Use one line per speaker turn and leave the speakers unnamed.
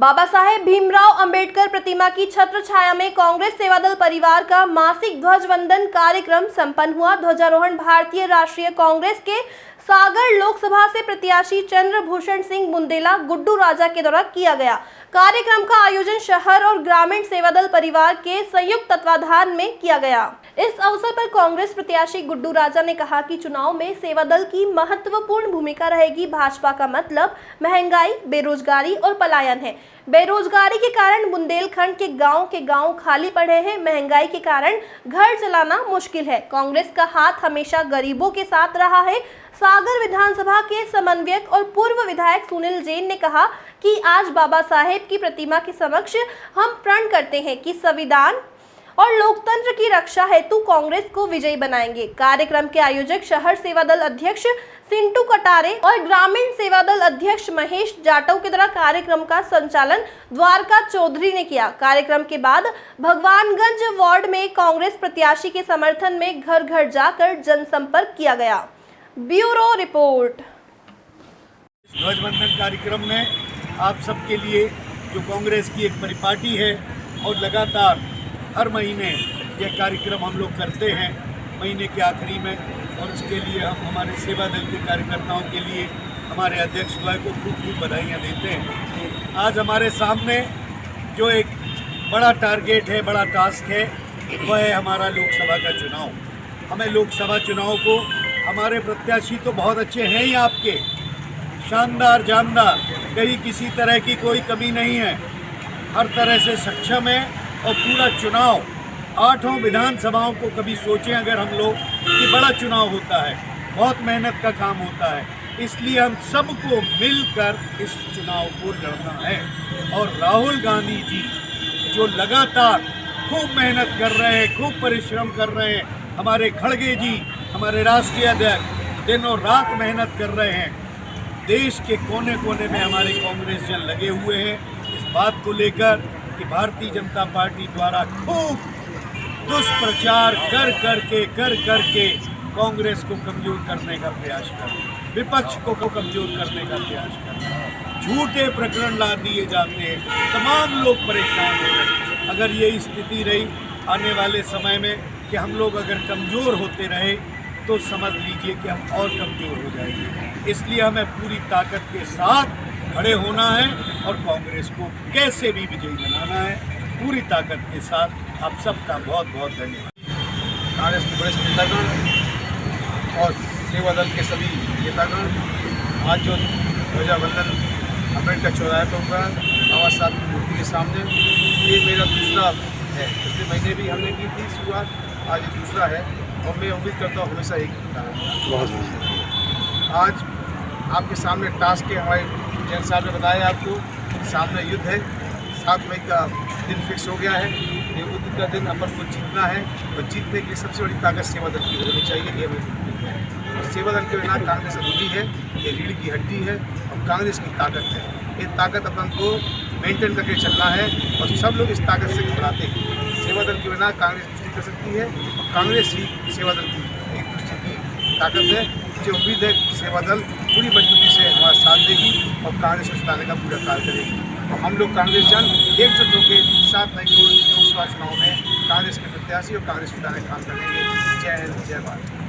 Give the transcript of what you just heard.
बाबा साहेब भीमराव अंबेडकर प्रतिमा की छत्र छाया में कांग्रेस सेवादल परिवार का मासिक ध्वज वंदन कार्यक्रम संपन्न हुआ। ध्वजारोहण भारतीय राष्ट्रीय कांग्रेस के सागर लोकसभा से प्रत्याशी चंद्रभूषण सिंह बुंदेला गुड्डू राजा के द्वारा किया गया। कार्यक्रम का आयोजन शहर और ग्रामीण सेवादल परिवार के संयुक्त तत्वाधान में किया गया। इस अवसर पर कांग्रेस प्रत्याशी गुड्डू राजा ने कहा कि चुनाव में सेवादल की महत्वपूर्ण भूमिका रहेगी। भाजपा का मतलब महंगाई, बेरोजगारी और पलायन है। बेरोजगारी के कारण बुंदेलखंड के गांव खाली पड़े हैं। महंगाई के कारण घर चलाना मुश्किल है। कांग्रेस का हाथ हमेशा गरीबों के साथ रहा है। सागर विधानसभा के समन्वयक और पूर्व विधायक सुनील जैन ने कहा कि आज बाबा साहेब की प्रतिमा के समक्ष हम प्रण करते हैं कि संविधान और लोकतंत्र की रक्षा हेतु कांग्रेस को विजयी बनाएंगे। कार्यक्रम के आयोजक शहर सेवादल अध्यक्ष सिंटू कटारे और ग्रामीण सेवादल अध्यक्ष महेश जाटव के द्वारा कार्यक्रम का संचालन द्वारका चौधरी ने किया। कार्यक्रम के बाद भगवानगंज वार्ड में कांग्रेस प्रत्याशी के समर्थन में घर घर जाकर जनसंपर्क किया गया। Bureau report.
ध्वजवंदन कार्यक्रम में आप सबके लिए जो कांग्रेस की एक परिपाटी है और लगातार हर महीने यह कार्यक्रम हम लोग करते हैं महीने के आखिरी में, और उसके लिए हम हमारे सेवा दल के कार्यकर्ताओं के लिए हमारे अध्यक्ष द्वय को खूब खूब बधाइयाँ देते हैं। आज हमारे सामने जो एक बड़ा टारगेट है, बड़ा टास्क है, वह है हमारा लोकसभा का चुनाव। हमें लोकसभा चुनाव को, हमारे प्रत्याशी तो बहुत अच्छे हैं ही आपके, शानदार जानदार, कहीं किसी तरह की कोई कमी नहीं है, हर तरह से सक्षम है। और पूरा चुनाव 8 विधानसभाओं को कभी सोचें अगर हम लोग कि बड़ा चुनाव होता है, बहुत मेहनत का काम होता है, इसलिए हम सबको मिलकर इस चुनाव को लड़ना है। और राहुल गांधी जी जो लगातार खूब मेहनत कर रहे हैं, खूब परिश्रम कर रहे हैं, हमारे खड़गे जी, हमारे राष्ट्रीय अध्यक्ष दिन और रात मेहनत कर रहे हैं। देश के कोने कोने में हमारे कांग्रेस जन लगे हुए हैं इस बात को लेकर कि भारतीय जनता पार्टी द्वारा खूब दुष्प्रचार कर करके कांग्रेस को कमजोर करने का प्रयास कर, विपक्ष को कमजोर करने का प्रयास कर, झूठे प्रकरण ला दिए जाते हैं, तमाम लोग परेशान हो रहे हैं। अगर ये स्थिति रही आने वाले समय में कि हम लोग अगर कमज़ोर होते रहे तो समझ लीजिए कि हम और कमज़ोर हो जाएंगे। इसलिए हमें पूरी ताकत के साथ खड़े होना है और कांग्रेस को कैसे भी विजयी बनाना है, पूरी ताकत के साथ। आप सबका बहुत बहुत धन्यवाद।
कांग्रेस के वरिष्ठ नेतागण और सेवा दल के सभी नेतागण आज जो ध्वजावंदन अम्बेडकर चौराहे पर हुआ बाबा साहब की मूर्ति के सामने, ये मेरा दूसरा है। पिछले महीने भी हमने की थी शुरुआत, आज ये दूसरा है और मैं उम्मीद करता हूँ हमेशा एक आज आपके सामने टास्क के हमारे जैन साहब ने बताया आपको, सामने युद्ध है। 7 मई का दिन फिक्स हो गया है। ये युद्ध का दिन अपन को जीतना है और जीतने के लिए सबसे बड़ी ताकत सेवा दल की होनी चाहिए। ये और सेवा दल के बिना कांग्रेस अधूरी है, ये रीढ़ की हड्डी है और कांग्रेस की ताकत है। ये ताकत अपन को मेंटेन करके चलना है और सब लोग इस ताकत से घबराते हैं। सेवा दल के बिना कांग्रेस कुछ नहीं कर सकती है और कांग्रेस ही सेवा दल की एक दूसरे की ताकत है। मुझे उम्मीद है कि सेवा दल पूरी मजबूती से हमारा साथ देगी और कांग्रेस को जिताने का पूरा कार्य करेगी। तो हम लोग कांग्रेस जन एकजुट होकर 7 मई को लोकसभा चुनाव में कांग्रेस के प्रत्याशी और कांग्रेस जिताने का काम करेंगे। जय हिंद, जय भारत।